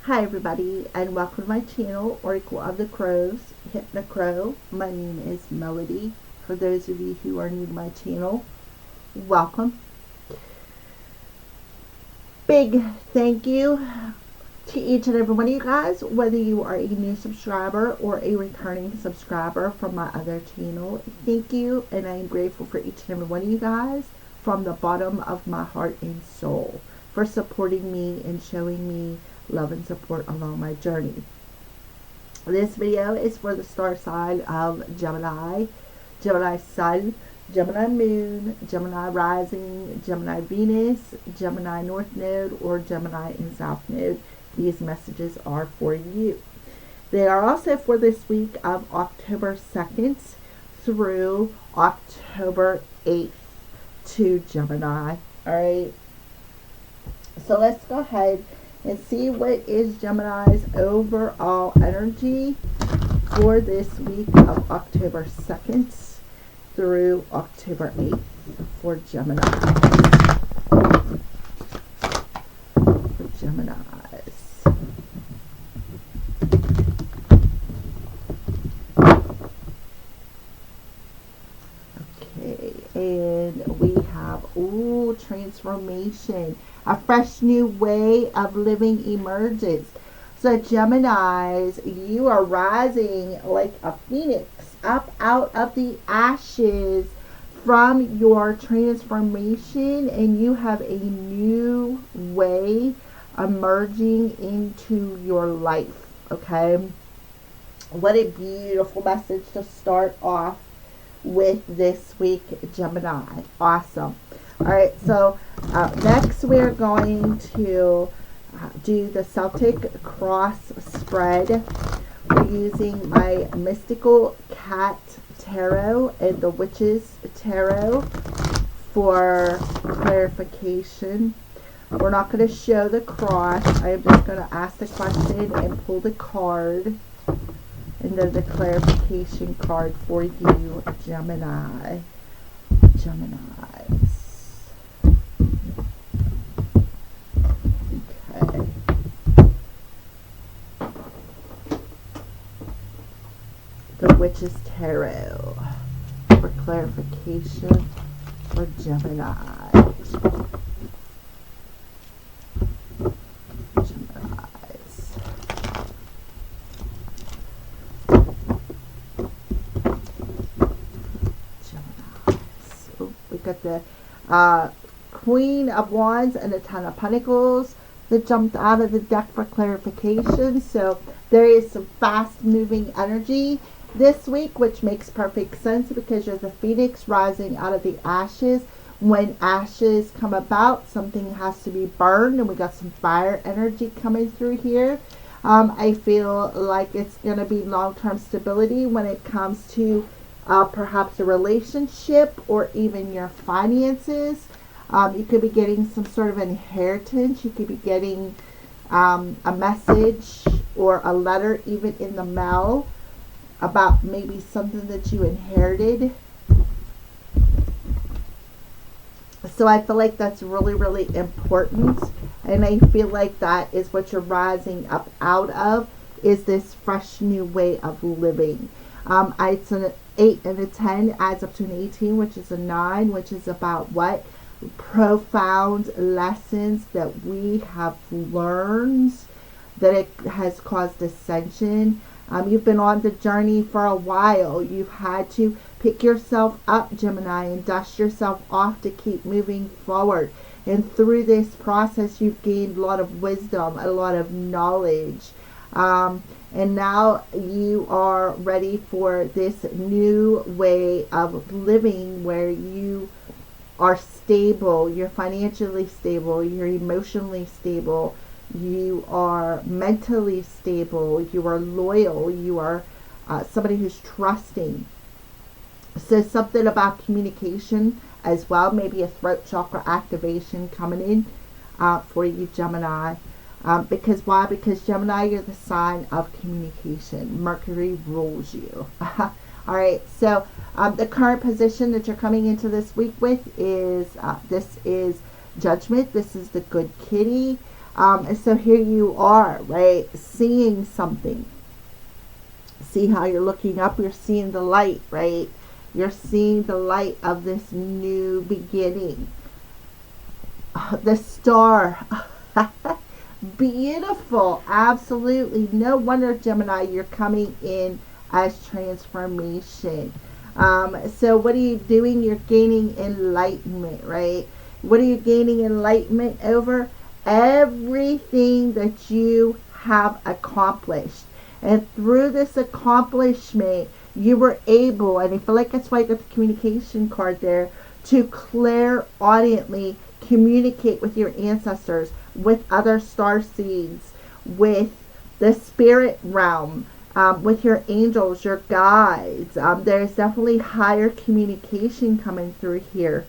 Hi everybody, and welcome to my channel, Oracle of the Crows, Hypnocrow. My name is Melody. For those of you who are new to my channel, welcome. Big thank you to each and every one of you guys, whether you are a new subscriber or a returning subscriber from my other channel. Thank you, and I am grateful for each and every one of you guys from the bottom of my heart and soul for supporting me and showing me love and support along my journey. This video is for the star sign of Gemini, Gemini Sun, Gemini Moon, Gemini Rising, Gemini Venus, Gemini North Node, or Gemini in South Node. These messages are for you. They are also for this week of October 2nd through October 8th to Gemini. Alright, so let's go ahead and see what is Gemini's overall energy for this week of October 2nd through October 8th for Gemini. For Geminis. Okay, and we have, transformation. A fresh new way of living emerges. So Geminis, you are rising like a phoenix up out of the ashes from your transformation, and you have a new way emerging into your life. Okay, what a beautiful message to start off with this week, Gemini. Awesome. All right, so next we're going to do the Celtic cross spread. We're using my Mystical Cat Tarot and the Witch's Tarot for clarification. We're not going to show the cross. I am just going to ask the question and pull the card. And then the clarification card for you, Gemini. Geminis. Okay. The Witch's Tarot for clarification for Gemini. Got the Queen of Wands and the Ten of Pentacles that jumped out of the deck for clarification. So there is some fast moving energy this week, which makes perfect sense because you're the phoenix rising out of the ashes. When ashes come about, something has to be burned, and we got some fire energy coming through here. I feel like it's going to be long-term stability when it comes to perhaps a relationship or even your finances. You could be getting some sort of inheritance. You could be getting a message or a letter even in the mail about maybe something that you inherited. So I feel like that's really, really important. And I feel like that is what you're rising up out of, is this fresh new way of living. It's an 8 and a 10 adds up to an 18, which is a 9, which is about what? Profound lessons that we have learned, that it has caused ascension. You've been on the journey for a while. You've had to pick yourself up, Gemini, and dust yourself off to keep moving forward. And through this process, you've gained a lot of wisdom, a lot of knowledge. And now you are ready for this new way of living where you are stable, you're financially stable, you're emotionally stable, you are mentally stable, you are loyal, you are somebody who's trusting. So something about communication as well, maybe a throat chakra activation coming in for you, Gemini. Because why? Because Gemini, you're the sign of communication. Mercury rules you. All right, so the current position that you're coming into this week with is, this is Judgment. This is the good kitty. So here you are, right? Seeing something. See how you're looking up? You're seeing the light, right? You're seeing the light of this new beginning. The star. Beautiful. Absolutely. No wonder, Gemini, you're coming in as transformation. So what are you doing? You're gaining enlightenment, right? What are you gaining enlightenment over? Everything that you have accomplished. And through this accomplishment, you were able, and I feel like that's why I got the communication card there, to clairaudiently communicate with your ancestors, with other star seeds, with the spirit realm, with your angels, your guides. There's definitely higher communication coming through here,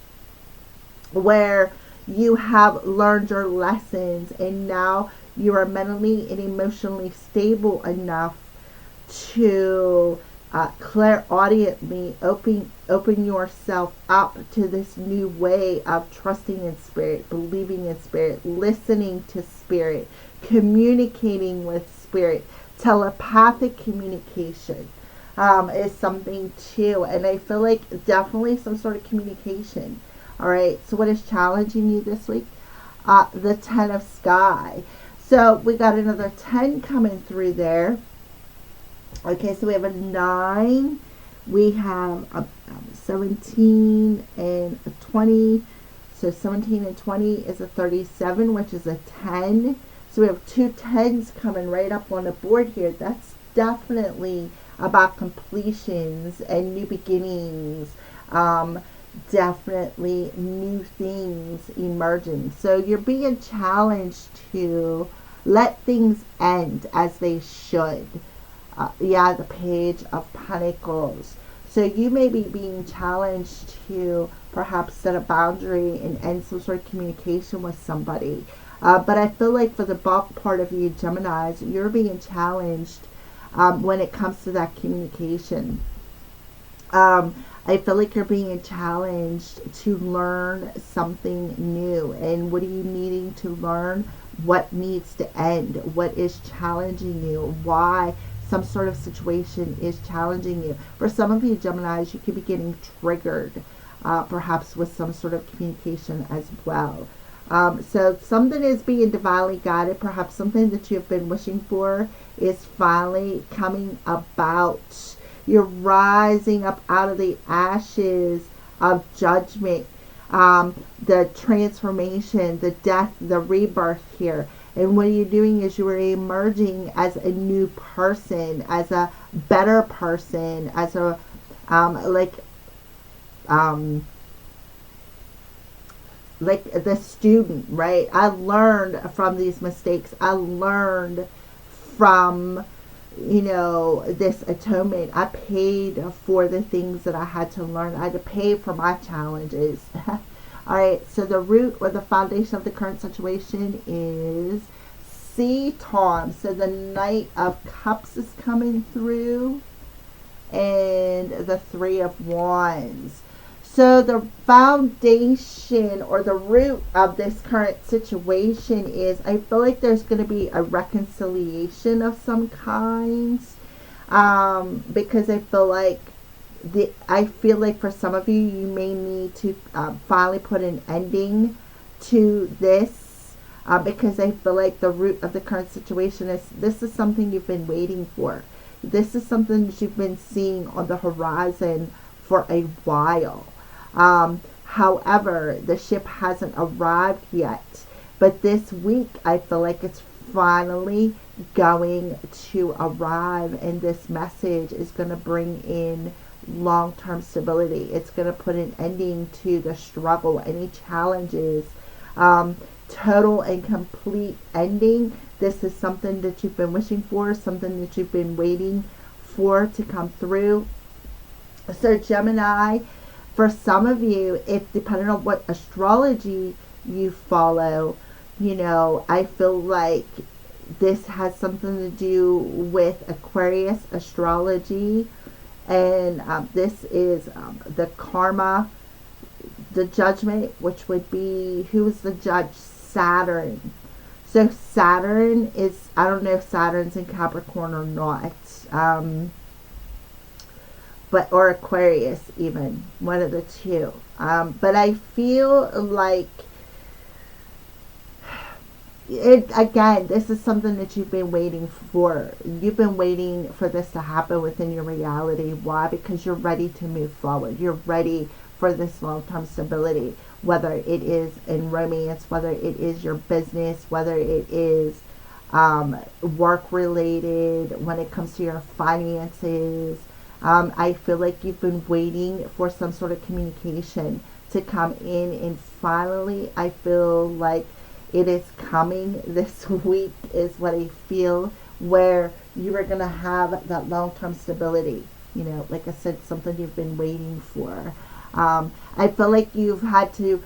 where you have learned your lessons and now you are mentally and emotionally stable enough to clairaudiently open yourself up to this new way of trusting in spirit, believing in spirit, listening to spirit, communicating with spirit. Telepathic communication is something too, and I feel like definitely some sort of communication. All right, so what is challenging you this week? The 10 of sky. So we got another 10 coming through there. Okay, so we have a 9, we have a 17 and a 20. So 17 and 20 is a 37, which is a 10. So we have two 10s coming right up on the board here. That's definitely about completions and new beginnings. Definitely new things emerging. So you're being challenged to let things end as they should. The Page of Pentacles. So you may be being challenged to perhaps set a boundary and end some sort of communication with somebody. But I feel like for the bulk part of you Geminis, you're being challenged when it comes to that communication. I feel like you're being challenged to learn something new. And what are you needing to learn? What needs to end? What is challenging you? Why some sort of situation is challenging you? For some of you Geminis, you could be getting triggered, perhaps with some sort of communication as well. So something is being divinely guided. Perhaps something that you've been wishing for is finally coming about. You're rising up out of the ashes of judgment, the transformation, the death, the rebirth here. And what you're doing is you are emerging as a new person, as a better person, as a like the student, right? I learned from these mistakes. I learned from this atonement. I paid for the things that I had to learn. I had to pay for my challenges. All right, so the root or the foundation of the current situation is sea Tom. So the Knight of Cups is coming through, and the 3 of Wands. So the foundation or the root of this current situation is, I feel like there's going to be a reconciliation of some kinds, because I feel like for some of you, you may need to finally put an ending to this, because I feel like the root of the current situation is, this is something you've been waiting for. This is something that you've been seeing on the horizon for a while. However, the ship hasn't arrived yet, but this week I feel like it's finally going to arrive, and this message is going to bring in long-term stability. It's going to put an ending to the struggle, any challenges, total and complete ending. This is something that you've been wishing for, something that you've been waiting for to come through. So Gemini, for some of you, if depending on what astrology you follow, I feel like this has something to do with Aquarius astrology, and this is the karma, the judgment, which would be, who is the judge? Saturn. So Saturn is, I don't know if Saturn's in Capricorn or not, but or Aquarius even, one of the two. But I feel like it again. This is something that you've been waiting for. You've been waiting for this to happen within your reality. Why? Because you're ready to move forward. You're ready for this long-term stability, whether it is in romance, whether it is your business, whether it is work related, when it comes to your finances. I feel like you've been waiting for some sort of communication to come in, and finally I feel like it is coming this week is what I feel, where you are going to have that long-term stability. Like I said, something you've been waiting for. I feel like you've had to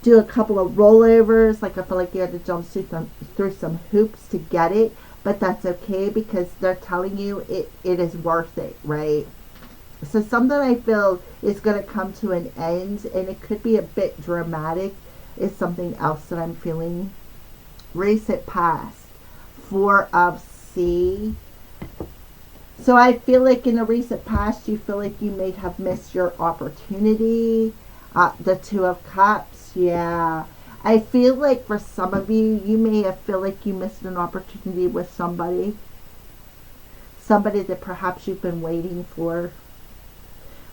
do a couple of rollovers. Like I feel like you had to jump through some hoops to get it, but that's okay because they're telling you it is worth it, right? So something I feel is going to come to an end, and it could be a bit dramatic, is something else that I'm feeling. Recent past, 4 of C. So I feel like in the recent past, you feel like you may have missed your opportunity. The 2 of Cups, yeah. I feel like for some of you, you may have feel like you missed an opportunity with somebody that perhaps you've been waiting for.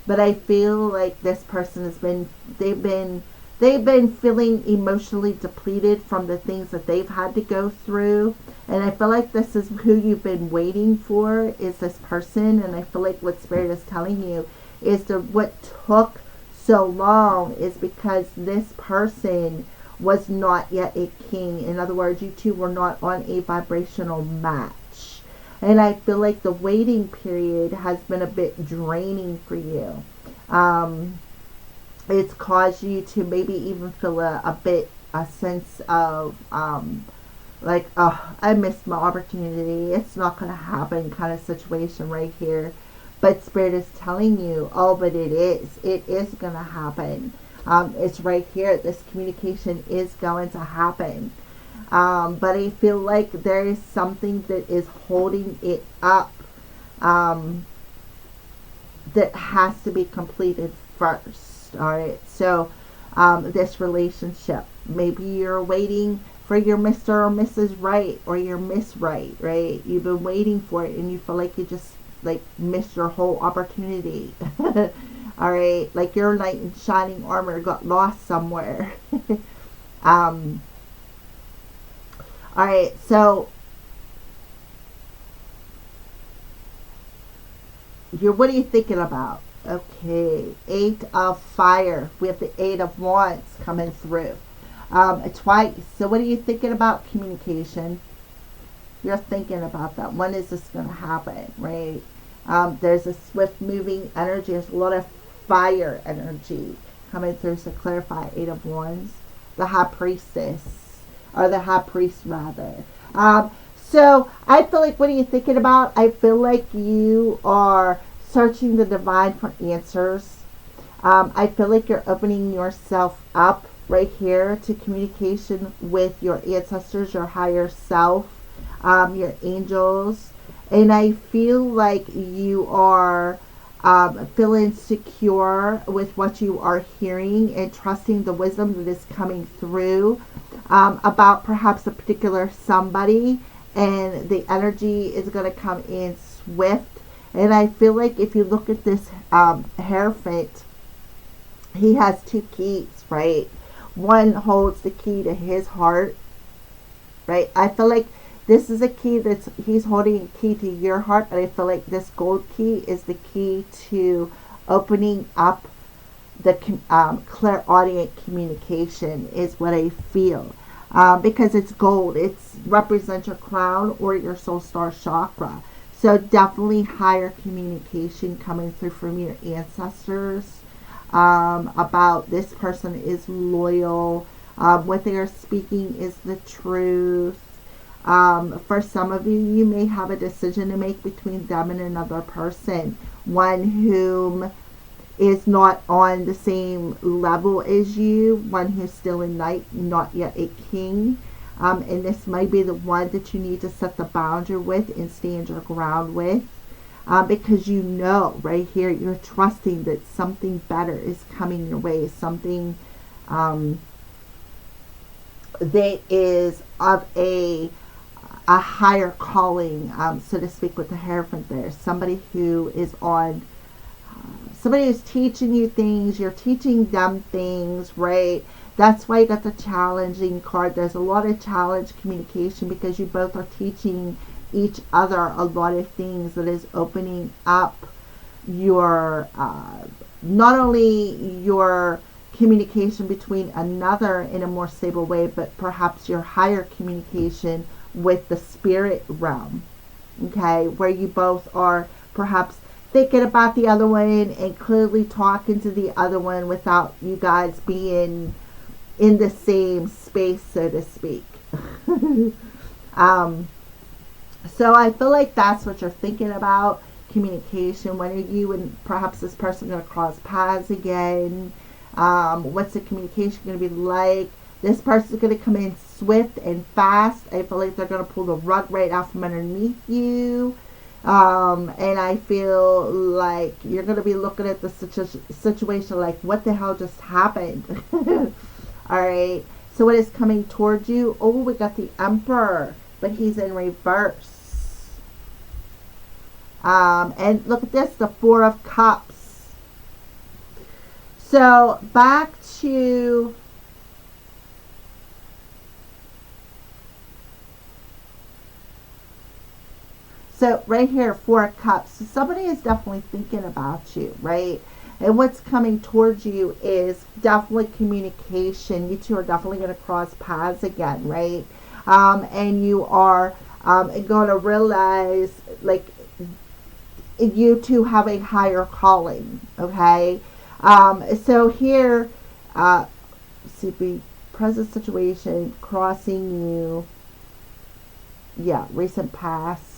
But I feel like this person they've been feeling emotionally depleted from the things that they've had to go through. And I feel like this is who you've been waiting for, is this person. And I feel like what Spirit is telling you is that what took so long is because this person was not yet a king. In other words, you two were not on a vibrational match. And I feel like the waiting period has been a bit draining for you. It's caused you to maybe even feel a sense of like, oh, I missed my opportunity, it's not going to happen kind of situation right here. But Spirit is telling you, oh, but it is going to happen. It's right here. This communication is going to happen. But I feel like there is something that is holding it up that has to be completed first. All right. So this relationship, maybe you're waiting for your Mr. or Mrs. Right, or your Miss Right, right? You've been waiting for it and you feel like you just missed your whole opportunity. All right. Like your knight in shining armor got lost somewhere. All right. So what are you thinking about? Okay, 8 of Fire. We have the 8 of Wands coming through. Twice. So what are you thinking about? Communication. You're thinking about that. When is this going to happen, right? There's a swift moving energy. There's a lot of fire energy coming through. So clarify, 8 of Wands. The High Priestess. Or the High Priest, rather. So I feel like, what are you thinking about? I feel like you are searching the divine for answers. I feel like you're opening yourself up right here to communication with your ancestors, your higher self, your angels. And I feel like you are feeling secure with what you are hearing and trusting the wisdom that is coming through about perhaps a particular somebody. And the energy is going to come in swift. And I feel like if you look at this Hierophant, he has 2 keys, right? One holds the key to his heart, right? I feel like this is a key he's holding a key to your heart, but I feel like this gold key is the key to opening up the clairaudient communication is what I feel. Because it's gold. It represents your crown or your soul star chakra. So definitely higher communication coming through from your ancestors about this person is loyal. What they are speaking is the truth. For some of you, you may have a decision to make between them and another person. One whom is not on the same level as you. One who's still a knight, not yet a king. And this might be the one that you need to set the boundary with and stand your ground with. Because you know right here, you're trusting that something better is coming your way, something that is of a higher calling, so to speak, with the Hierophant there. Somebody who is on, somebody who's teaching you things, you're teaching them things, right? That's why you got the challenging card. There's a lot of challenge communication because you both are teaching each other a lot of things that is opening up your, not only your communication between another in a more stable way, but perhaps your higher communication with the spirit realm, okay, where you both are perhaps thinking about the other one and clearly talking to the other one without you guys being in the same space, so to speak. So I feel like that's what you're thinking about, communication. When are you and perhaps this person going to cross paths again? What's the communication going to be like? This person's going to come in swift and fast. I feel like they're going to pull the rug right out from underneath you. And I feel like you're going to be looking at the situation like, what the hell just happened? Alright, so what is coming towards you? Oh, we got the Emperor, but he's in reverse. And look at this, the Four of Cups. So back to right here, Four of Cups. So somebody is definitely thinking about you, right? And what's coming towards you is definitely communication. You two are definitely going to cross paths again, right? And you are going to realize, like, you two have a higher calling, okay? So here, see, present situation, crossing you, yeah, recent past.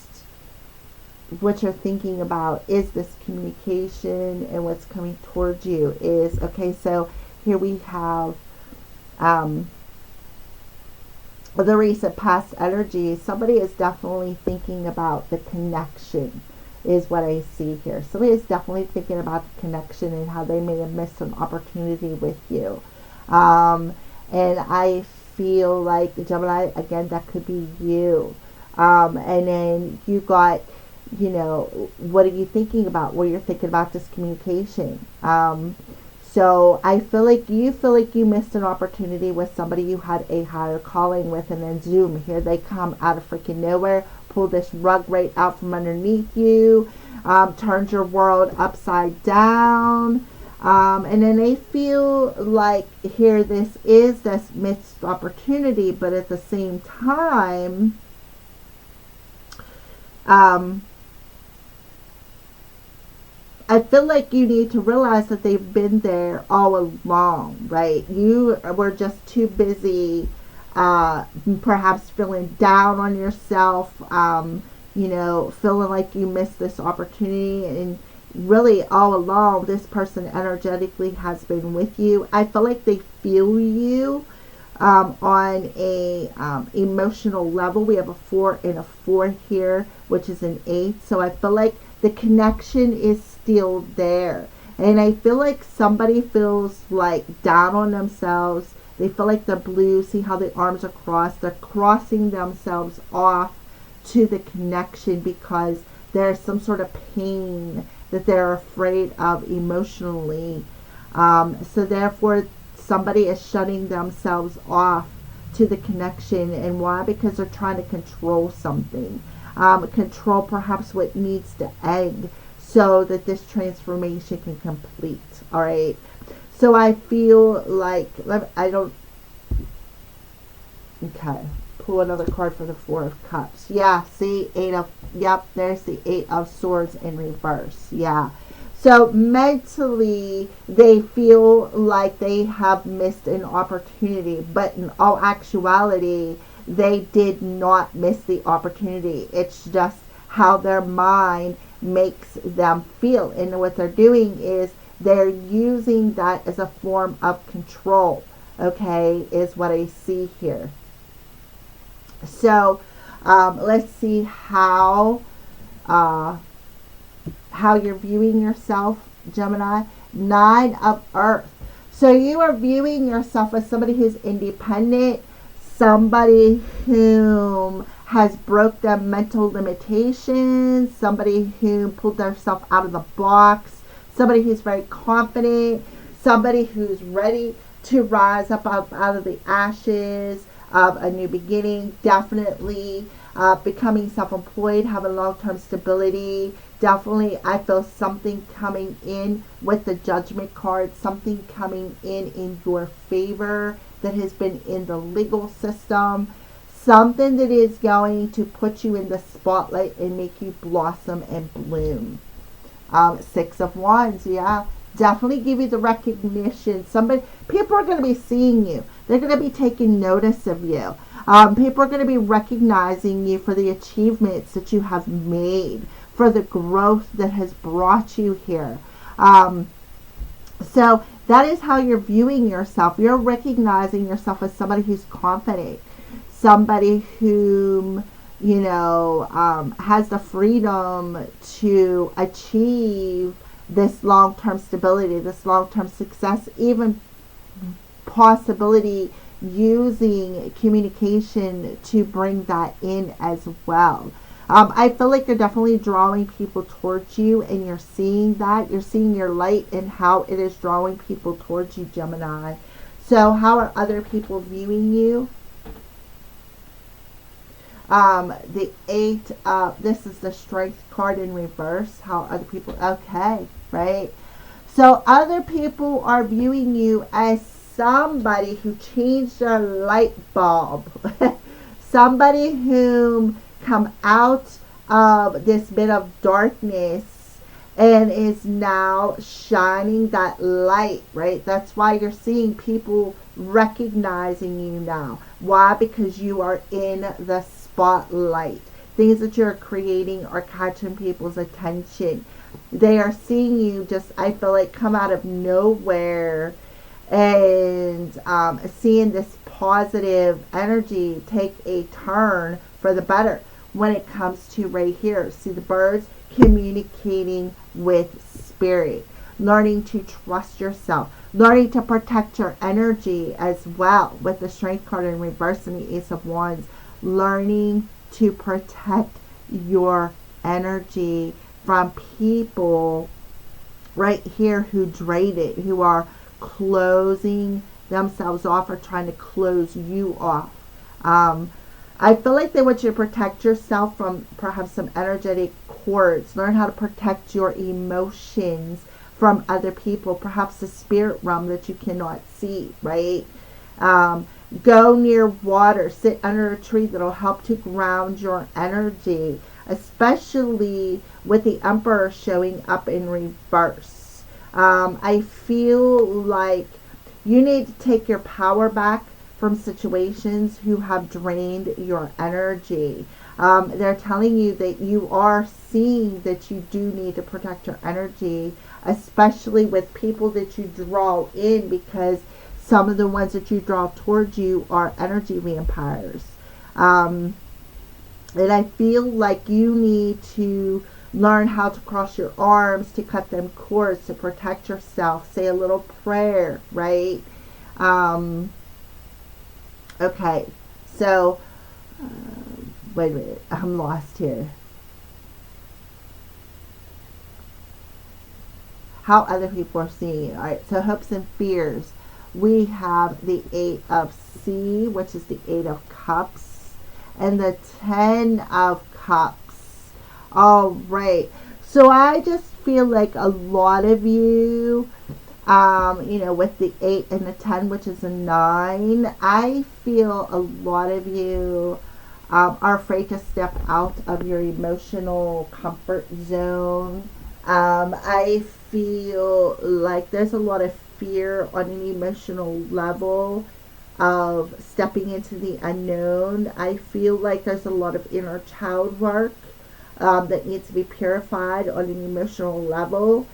What you're thinking about is this communication, and what's coming towards you is, okay, so here we have the recent past energy. Somebody is definitely thinking about the connection, is what I see here. Somebody is definitely thinking about the connection and how they may have missed an opportunity with you. And I feel like, Gemini, again, that could be you. And then you got, you know, what are you thinking about? Well, you're thinking about this communication. So I feel like you missed an opportunity with somebody you had a higher calling with, and then zoom, here they come out of freaking nowhere, pull this rug right out from underneath you, turns your world upside down. And then they feel like here this is this missed opportunity, but at the same time, I feel like you need to realize that they've been there all along, right? You were just too busy, perhaps feeling down on yourself, you know, feeling like you missed this opportunity. And really all along, this person energetically has been with you. I feel like they feel you on a emotional level. We have a 4 and a 4 here, which is an 8. So I feel like the connection is still there. And I feel like somebody feels like down on themselves. They feel like they're blue. See how the arms are crossed? They're crossing themselves off to the connection because there's some sort of pain that they're afraid of emotionally. So therefore, somebody is shutting themselves off to the connection. And why? Because they're trying to control something. Control perhaps what needs to end so that this transformation can complete. All right. So I feel like, okay, pull another card for the 4 of Cups. Yeah, see, there's the 8 of Swords in reverse. Yeah. So mentally, they feel like they have missed an opportunity, but in all actuality, they did not miss the opportunity. It's just how their mind makes them feel. And what they're doing is they're using that as a form of control, okay, is what I see here. So let's see how you're viewing yourself, Gemini. 9 of Earth. So you are viewing yourself as somebody who's independent, somebody who has broke their mental limitations, somebody who pulled themselves out of the box, somebody who's very confident, somebody who's ready to rise up out of the ashes of a new beginning. Definitely becoming self-employed, having long-term stability. Definitely, I feel something coming in with the Judgment card, something coming in your favor that has been in the legal system, something that is going to put you in the spotlight and make you blossom and bloom. 6 of Wands, yeah. Definitely give you the recognition. People are going to be seeing you. They're going to be taking notice of you. People are going to be recognizing you for the achievements that you have made, for the growth that has brought you here. So that is how you're viewing yourself. You're recognizing yourself as somebody who's confident, somebody who, has the freedom to achieve this long-term stability, this long-term success, even possibility using communication to bring that in as well. I feel like you're definitely drawing people towards you, and you're seeing that. You're seeing your light and how it is drawing people towards you, Gemini. So how are other people viewing you? The 8, this is the Strength card in reverse. How other people, okay, right? So other people are viewing you as somebody who changed their light bulb. Somebody whom come out of this bit of darkness and is now shining that light, right? That's why you're seeing people recognizing you now. Why? Because you are in the spotlight. Things that you're creating are catching people's attention. They are seeing you just, I feel like, come out of nowhere and seeing this positive energy take a turn for the better when it comes to right here. See the birds communicating with spirit, learning to trust yourself, learning to protect your energy as well with the Strength card in reverse and the Ace of Wands, learning to protect your energy from people right here who drain it, who are closing themselves off or trying to close you off. I feel like they want you to protect yourself from perhaps some energetic cords. Learn how to protect your emotions from other people, perhaps the spirit realm that you cannot see, right? Go near water, sit under a tree that'll help to ground your energy, especially with the Emperor showing up in reverse. I feel like you need to take your power back from situations who have drained your energy. They're telling you that you are seeing that you do need to protect your energy, especially with people that you draw in, because some of the ones that you draw towards you are energy vampires. And I feel like you need to learn how to cross your arms, to cut them cords, to protect yourself. Say a little prayer, right? Okay, so, wait a minute, I'm lost here. How other people are seeing it. Alright, so hopes and fears. We have the 8 of C, which is the 8 of Cups, and the 10 of Cups. Alright, so I just feel like a lot of you, with the 8 and the 10, which is a 9, I feel a lot of you are afraid to step out of your emotional comfort zone. I feel like there's a lot of fear on an emotional level of stepping into the unknown. I feel like there's a lot of inner child work that needs to be purified on an emotional level.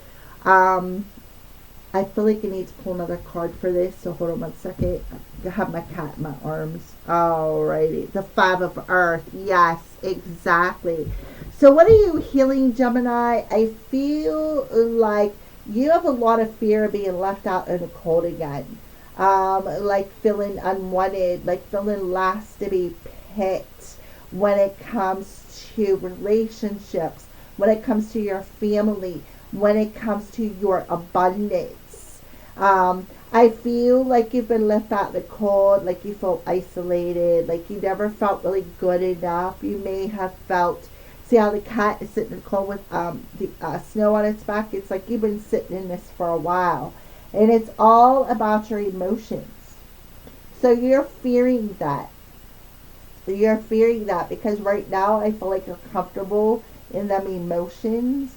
I feel like I need to pull another card for this, so hold on one second. I have my cat in my arms. Alrighty. The 5 of Earth. Yes, exactly. So what are you healing, Gemini? I feel like you have a lot of fear of being left out in the cold again. Like feeling unwanted, like feeling last to be picked when it comes to relationships, when it comes to your family, when it comes to your abundance. I feel like you've been left out in the cold, like you feel isolated, like you never felt really good enough. You may have felt, see how the cat is sitting in the cold with the snow on its back? It's like you've been sitting in this for a while. And it's all about your emotions. So you're fearing that. You're fearing that because right now I feel like you're comfortable in them emotions.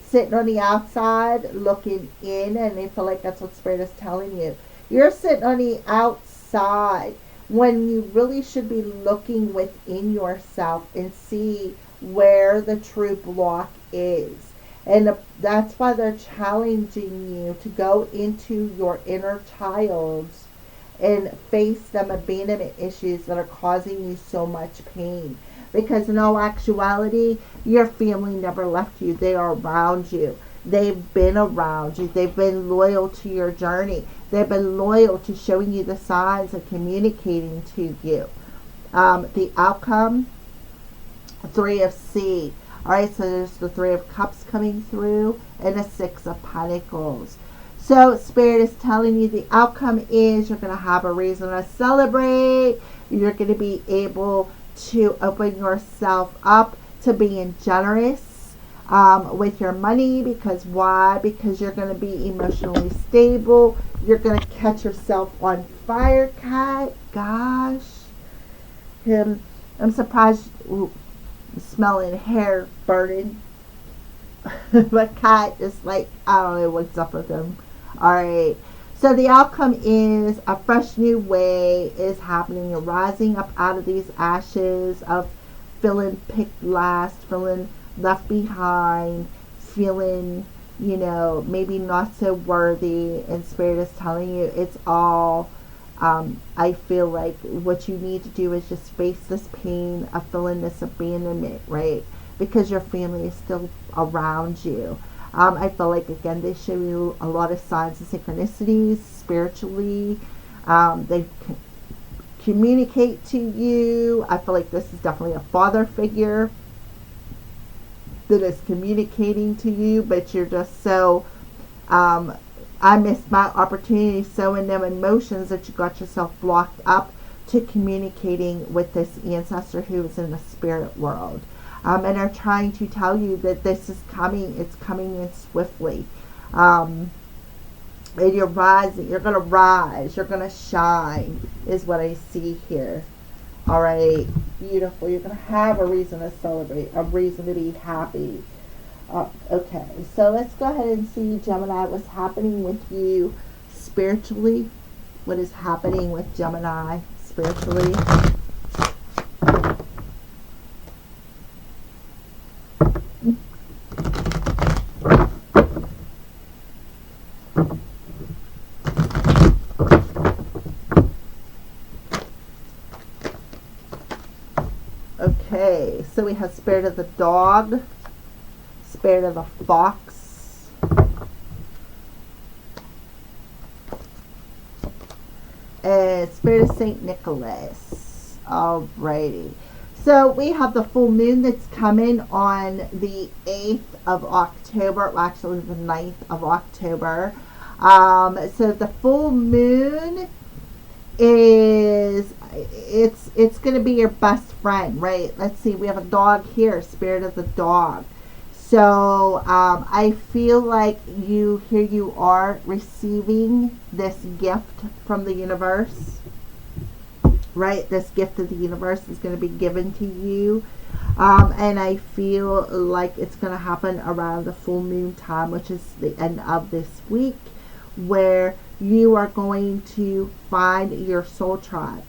Sitting on the outside, looking in, and I feel like that's what Spirit is telling you. You're sitting on the outside when you really should be looking within yourself and see where the true block is. And that's why they're challenging you to go into your inner child and face them abandonment issues that are causing you so much pain. Because in all actuality, your family never left you. They are around you. They've been around you. They've been loyal to your journey. They've been loyal to showing you the signs and communicating to you. The outcome, 3 of Seed. Alright, so there's the 3 of Cups coming through and the 6 of Pentacles. So Spirit is telling you the outcome is you're going to have a reason to celebrate. You're going to be able to open yourself up to being generous with your money. Because why? Because you're going to be emotionally stable. You're going to catch yourself on fire, cat. Gosh. I'm surprised. Ooh, smelling hair burning. My cat is like, I don't know what's up with him. Alright. So the outcome is a fresh new way is happening. You're rising up out of these ashes of feeling picked last, feeling left behind, feeling, maybe not so worthy. And Spirit is telling you it's all, I feel like what you need to do is just face this pain of feeling this abandonment, right? Because your family is still around you. I feel like, again, they show you a lot of signs and synchronicities spiritually. They communicate to you. I feel like this is definitely a father figure that is communicating to you, but you're just so, I missed my opportunity so in them emotions that you got yourself blocked up to communicating with this ancestor who is in the spirit world. And are trying to tell you that this is coming. It's coming in swiftly. And you're rising. You're going to rise. You're going to shine is what I see here. All right. Beautiful. You're going to have a reason to celebrate. A reason to be happy. Okay. So let's go ahead and see, Gemini, what's happening with you spiritually. What is happening with Gemini spiritually? Okay, so we have Spirit of the Dog, Spirit of the Fox, and Spirit of St. Nicholas. Alrighty. So we have the full moon that's coming on the 8th of October, well, actually the 9th of October. So the full moon is, it's going to be your best friend, right? Let's see, we have a dog here, Spirit of the Dog. So I feel like here you are receiving this gift from the universe. Right, this gift of the universe is going to be given to you, and I feel like it's going to happen around the full moon time, which is the end of this week, where you are going to find your soul tribe.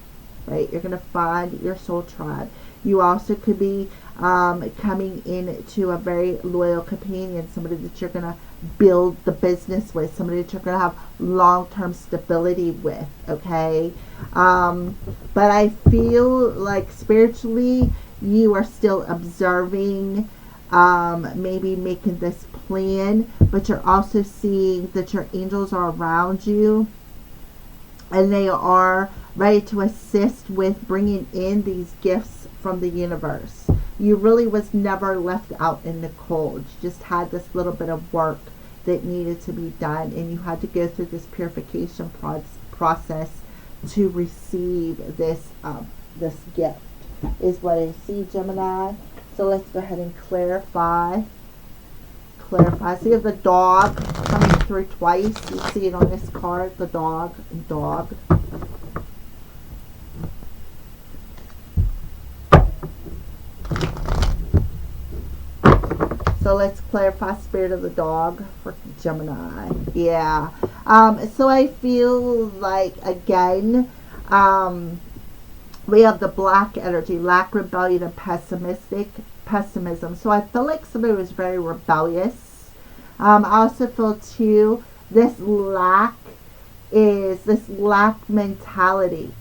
Right, you're going to find your soul tribe. You also could be coming into a very loyal companion, somebody that you're going to build the business with, somebody that you're going to have long-term stability with, okay? But I feel like spiritually you are still observing, maybe making this plan, but you're also seeing that your angels are around you and they are ready to assist with bringing in these gifts from the universe. You really was never left out in the cold. You just had this little bit of work that needed to be done, and you had to go through this purification process to receive this this gift, is what I see, Gemini. So let's go ahead and clarify. See if the dog coming through twice. You see it on this card, the dog. So let's clarify spirit of the dog for Gemini. Yeah. So I feel like, again, we have the black energy, lack, rebellion, and pessimism. So I feel like somebody was very rebellious. I also feel too, this lack mentality,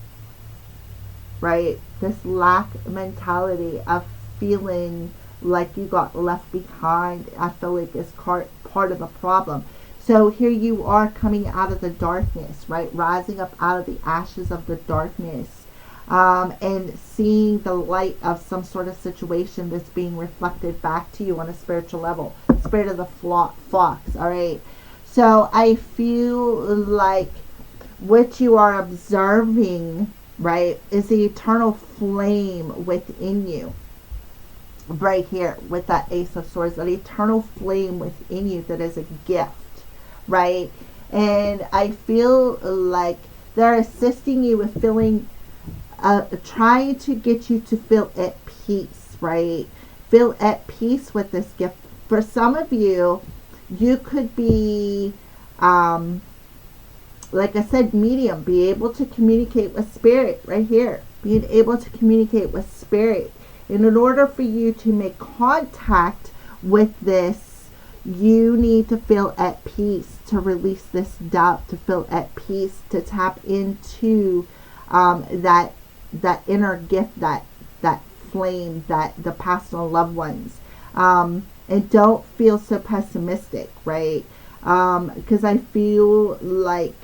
right? This lack mentality of feeling like you got left behind, I feel like is part of the problem. So here you are coming out of the darkness, right? Rising up out of the ashes of the darkness, and seeing the light of some sort of situation that's being reflected back to you on a spiritual level. Spirit of the fox, all right? So I feel like what you are observing, right, is the eternal flame within you. Right here with that Ace of Swords, that eternal flame within you that is a gift, right? And I feel like they're assisting you with feeling, trying to get you to feel at peace, right? Feel at peace with this gift. For some of you, you could be, like I said, medium, be able to communicate with spirit right here, being able to communicate with spirit. And in order for you to make contact with this, you need to feel at peace, to release this doubt, to feel at peace, to tap into that inner gift, that flame, that the past and loved ones. And don't feel so pessimistic, right? Because I feel like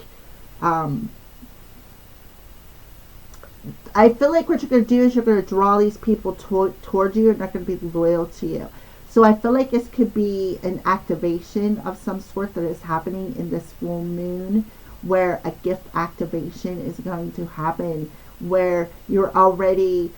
what you're going to do is you're going to draw these people toward you. They're not going to be loyal to you. So I feel like this could be an activation of some sort that is happening in this full moon, where a gift activation is going to happen, where you're already,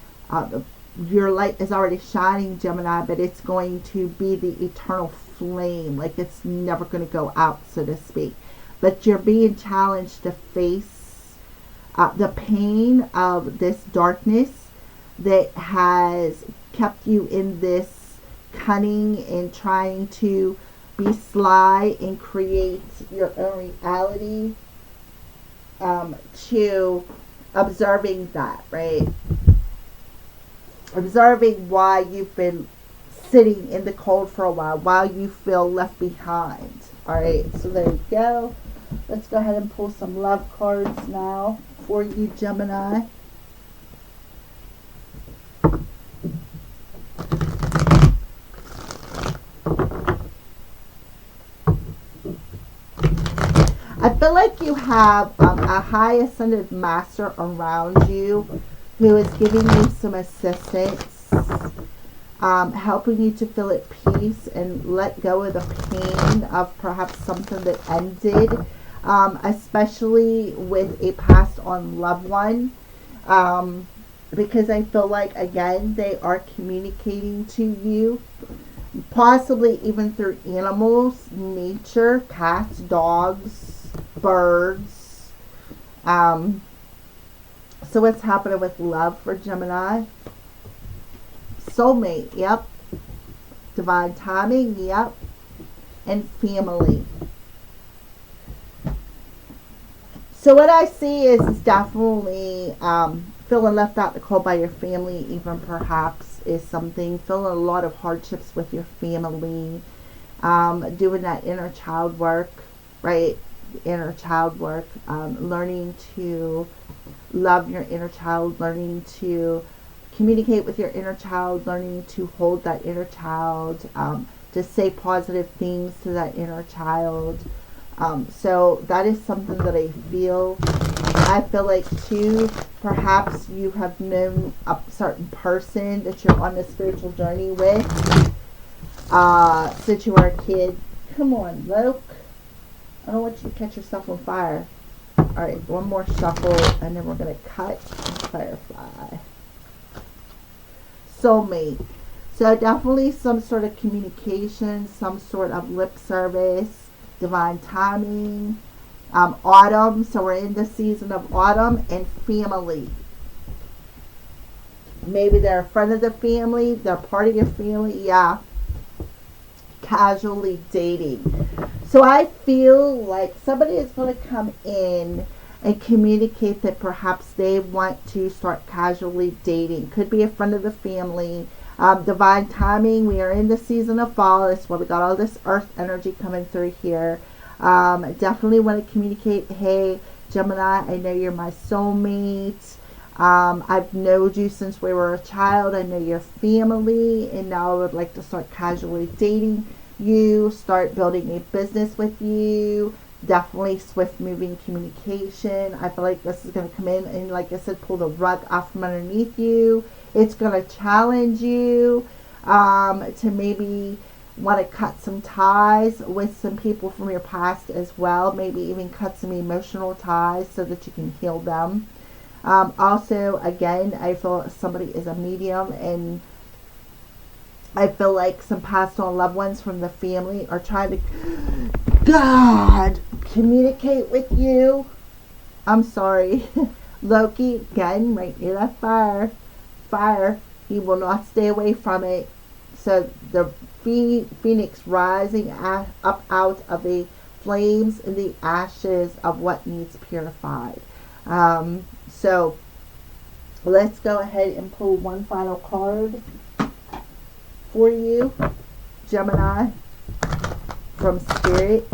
your light is already shining, Gemini, but it's going to be the eternal flame. Like it's never going to go out, so to speak. But you're being challenged to face the pain of this darkness that has kept you in this cunning and trying to be sly and create your own reality, to observing that, right? Observing why you've been sitting in the cold for a while you feel left behind. All right, so there you go. Let's go ahead and pull some love cards now for you, Gemini. I feel like you have a high ascended master around you who is giving you some assistance, helping you to feel at peace and let go of the pain of perhaps something that ended, especially with a passed on loved one, because I feel like, again, they are communicating to you, possibly even through animals, nature, cats, dogs, birds. So what's happening with love for Gemini? Soulmate, yep. Divine timing, yep. And family. So what I see is definitely feeling left out in the cold by your family, even perhaps is something. Feeling a lot of hardships with your family. doing that inner child work, right? Inner child work, learning to love your inner child, learning to communicate with your inner child, learning to hold that inner child, to say positive things to that inner child. So that is something that I feel like too, perhaps you have known a certain person that you're on a spiritual journey with, since you were a kid. Come on, Luke. I don't want you to catch yourself on fire. Alright, one more shuffle, and then we're going to cut and clarify. Soulmate. So definitely some sort of communication, some sort of lip service, divine timing. Autumn, so we're in the season of autumn, and family. Maybe they're a friend of the family, they're part of your family, yeah. Casually dating. So I feel like somebody is going to come in and communicate that perhaps they want to start casually dating. Could be a friend of the family. Divine timing, we are in the season of fall. That's why we got all this earth energy coming through here. Definitely want to communicate, hey, Gemini, I know you're my soulmate. I've known you since we were a child. I know your family, and now I would like to start casually dating you, start building a business with you. Definitely swift moving communication. I feel like this is going to come in and, like I said, pull the rug off from underneath you. It's going to challenge you to maybe want to cut some ties with some people from your past as well. Maybe even cut some emotional ties so that you can heal them. Also, again, I feel somebody is a medium, and I feel like some passed on loved ones from the family are trying to communicate with you. I'm sorry. Loki, again, right near that fire. He will not stay away from it. So the phoenix rising up out of the flames and the ashes of what needs purified. So let's go ahead and pull one final card for you, Gemini, from Spirit.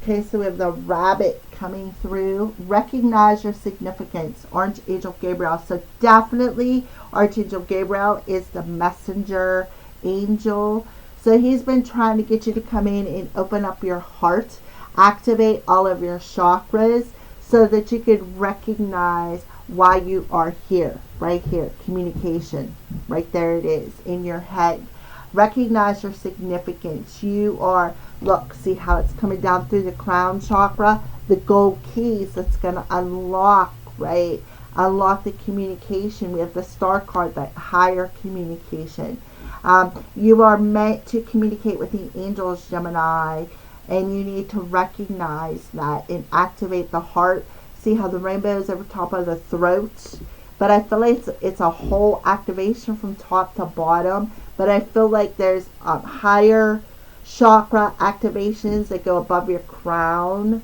Okay, so we have the rabbit coming through. Recognize your significance, Archangel Gabriel. So definitely Archangel Gabriel is the messenger angel. So he's been trying to get you to come in and open up your heart, activate all of your chakras so that you could recognize why you are here. Right here, communication. Right there it is in your head. Recognize your significance. You are, look, see how it's coming down through the crown chakra? The gold keys that's going to unlock, right? Unlock the communication. We have the star card, that higher communication. You are meant to communicate with the angels, Gemini, and you need to recognize that and activate the heart. See how the rainbow is over top of the throat? But I feel like it's a whole activation from top to bottom. But I feel like there's higher chakra activations that go above your crown.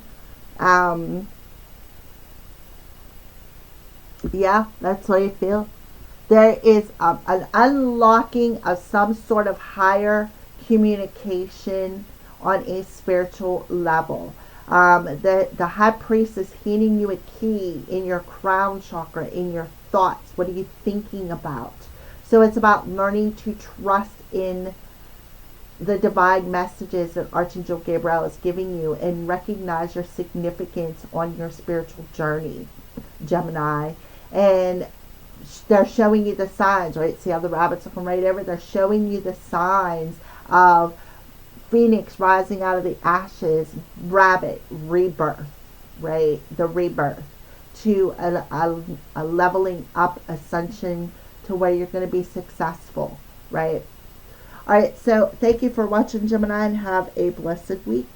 Yeah, that's what I feel. There is an unlocking of some sort of higher communication on a spiritual level. The high priest is handing you a key in your crown chakra, in your thoughts. What are you thinking about? So it's about learning to trust in the divine messages that Archangel Gabriel is giving you and recognize your significance on your spiritual journey, Gemini. And they're showing you the signs, right? See how the rabbit's looking right over? They're showing you the signs of phoenix rising out of the ashes, rabbit, rebirth, right? The rebirth to a leveling up, ascension to where you're going to be successful, right? All right, so thank you for watching, Gemini, and have a blessed week.